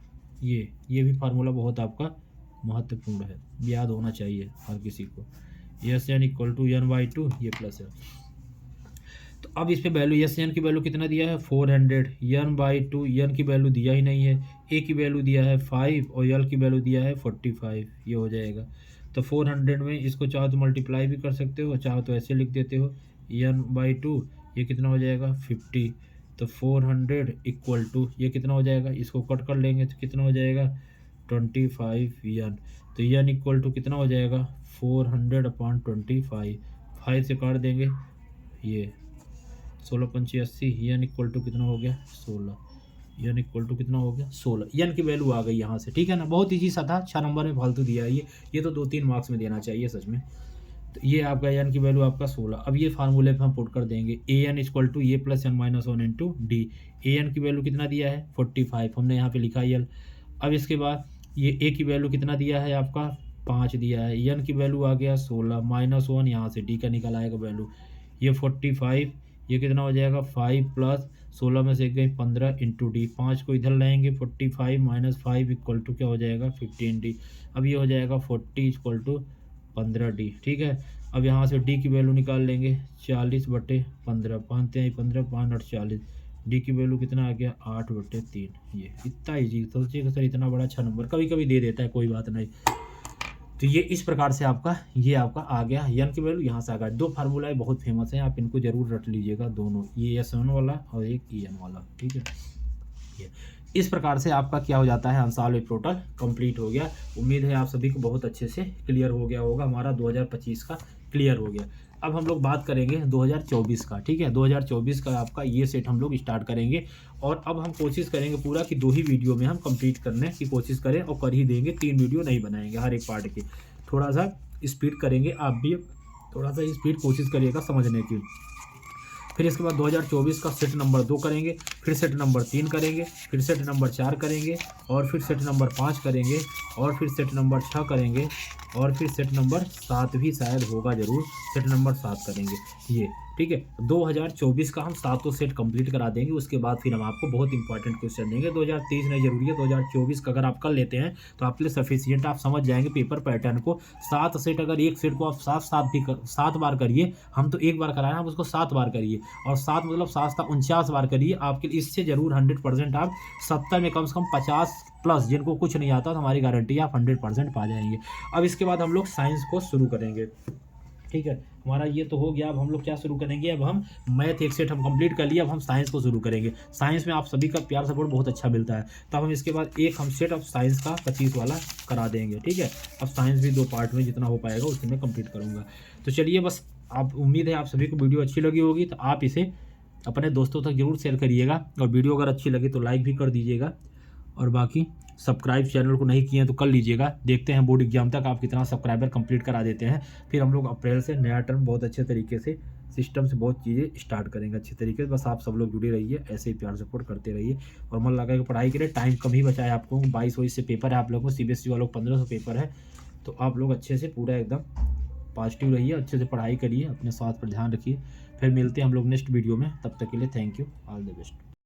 ये भी फार्मूला बहुत आपका महत्वपूर्ण है, याद होना चाहिए हर किसी को। SN = n/2 ये प्लस है। तो अब इस पे वैल्यू, SN की वैल्यू कितना दिया है 400, n/2 n की वैल्यू दिया ही नहीं है, A की वैल्यू दिया है 5 और l की वैल्यू दिया है 45। ये हो जाएगा, तो 400 में इसको चाहो तो मल्टीप्लाई भी कर सकते हो, चाहो तो ऐसे लिख देते हो n/2, ये कितना हो जाएगा 50। तो 400 = ये कितना हो जाएगा, इसको कट कर लेंगे तो कितना हो जाएगा 25 n। तो n = कितना हो जाएगा 400/25, 5 से काट देंगे, ये 16 × 5 = 80, n = कितना हो गया 16, n = कितना हो गया 16। n की वैल्यू आ गई यहाँ से। ठीक है ना, बहुत ईजी सा था, 6 नंबर में फालतू दिया है ये तो 2-3 मार्क्स में देना चाहिए सच में। तो ये आपका n की वैल्यू आपका 16। अब ये फार्मूले पे हम पुट कर देंगे, AN = A + n - 1 × D। AN की वैल्यू कितना दिया है 45, हमने यहाँ पे लिखा l। अब इसके बाद ये A की वैल्यू कितना दिया है आपका 5 दिया है, n की वैल्यू आ गया 16, -1 यहाँ से D का निकल आएगा वैल्यू, ये 45, ये कितना हो जाएगा 5 + 16 में से गई 15 × D। 5 को इधर लाएंगे, 45 - 5 = क्या हो जाएगा 15D। अब ये हो जाएगा 40 = 15D। ठीक है, अब यहाँ से D की वैल्यू निकाल लेंगे, 40/15, 5 × 15, 5 × 8 = 40। D की वैल्यू कितना आ गया 8/3। ये इतना ईजी, सोचिएगा सर इतना बड़ा 6 नंबर, कभी कभी दे देता है, कोई बात नहीं। तो ये इस प्रकार से आपका आ गया, n की वैल्यू यहाँ से आ गया। 2 फार्मूला बहुत फेमस हैं, आप इनको जरूर रट लीजिएगा दोनों, ये SN वाला और एक EN वाला। ठीक है, ये इस प्रकार से आपका क्या हो जाता है, आंसर में टोटल कंप्लीट हो गया। उम्मीद है आप सभी को बहुत अच्छे से क्लियर हो गया होगा, हमारा 2025 का क्लियर हो गया। अब हम लोग बात करेंगे 2024 का, ठीक है। 2024 का आपका ये सेट हम लोग स्टार्ट करेंगे और अब हम कोशिश करेंगे पूरा कि 2 ही वीडियो में हम कंप्लीट करने की कोशिश करें और कर ही देंगे, 3 वीडियो नहीं बनाएंगे हर एक पार्ट की। थोड़ा सा स्पीड करेंगे, आप भी थोड़ा सा स्पीड कोशिश करिएगा समझने की। फिर इसके बाद 2024 का सेट नंबर 2 करेंगे, फिर सेट नंबर 3 करेंगे, फिर सेट नंबर 4 करेंगे और फिर सेट नंबर 5 करेंगे और फिर सेट नंबर 6 करेंगे और फिर सेट नंबर 7 भी शायद होगा ज़रूर, सेट नंबर 7 करेंगे ये, ठीक है। 2024 का हम 7 सेट कंप्लीट करा देंगे, उसके बाद फिर हम आपको बहुत इंपॉर्टेंट क्वेश्चन देंगे। 2023 नहीं जरूरी है, 2024 का अगर आप कर लेते हैं तो आपके लिए सफिशियंट, आप समझ जाएंगे पेपर पैटर्न को। 7 सेट, अगर एक सेट को आप 7 बार करिए, हम तो एक बार कराए, आप उसको 7 बार करिए और 7 मतलब 7 बार करिए, आपके लिए इससे जरूर 100% आप 70 में कम से कम 50 प्लस, जिनको कुछ नहीं आता तो हमारी गारंटी आप 100% पा जाएंगे। अब इसके बाद हम लोग साइंस को शुरू करेंगे, ठीक है। हमारा ये तो हो गया, अब हम लोग क्या शुरू करेंगे, अब हम मैथ एक सेट हम कंप्लीट कर लिए, अब हम साइंस को शुरू करेंगे। साइंस में आप सभी का प्यार सपोर्ट बहुत अच्छा मिलता है, तब हम इसके बाद एक हम सेट अब साइंस का 25 वाला करा देंगे, ठीक है। अब साइंस भी 2 पार्ट में जितना हो पाएगा उसमें कंप्लीट करूँगा। तो चलिए, बस आप, उम्मीद है आप सभी को वीडियो अच्छी लगी होगी, तो आप इसे अपने दोस्तों तक जरूर शेयर करिएगा और वीडियो अगर अच्छी लगी तो लाइक भी कर दीजिएगा और बाकी सब्सक्राइब चैनल को नहीं किए हैं तो कर लीजिएगा। देखते हैं बोर्ड एग्जाम तक आप कितना सब्सक्राइबर कंप्लीट करा देते हैं, फिर हम लोग अप्रैल से नया टर्म बहुत अच्छे तरीके से सिस्टम से बहुत चीज़ें स्टार्ट करेंगे अच्छे तरीके से। बस आप सब लोग जुड़े रहिए, ऐसे ही प्यार सपोर्ट करते रहिए और मन लगा कि पढ़ाई के लिए टाइम कम ही बचा है आपको। 22 से पेपर है आप लोगों को, CBSE वालों को 1500 पेपर है, तो आप लोग अच्छे से पूरा एकदम पॉजिटिव रहिए, अच्छे से पढ़ाई करिए, अपने स्वास्थ्य पर ध्यान रखिए। फिर मिलते हैं हम लोग नेक्स्ट वीडियो में, तब तक के लिए thank you, all the best.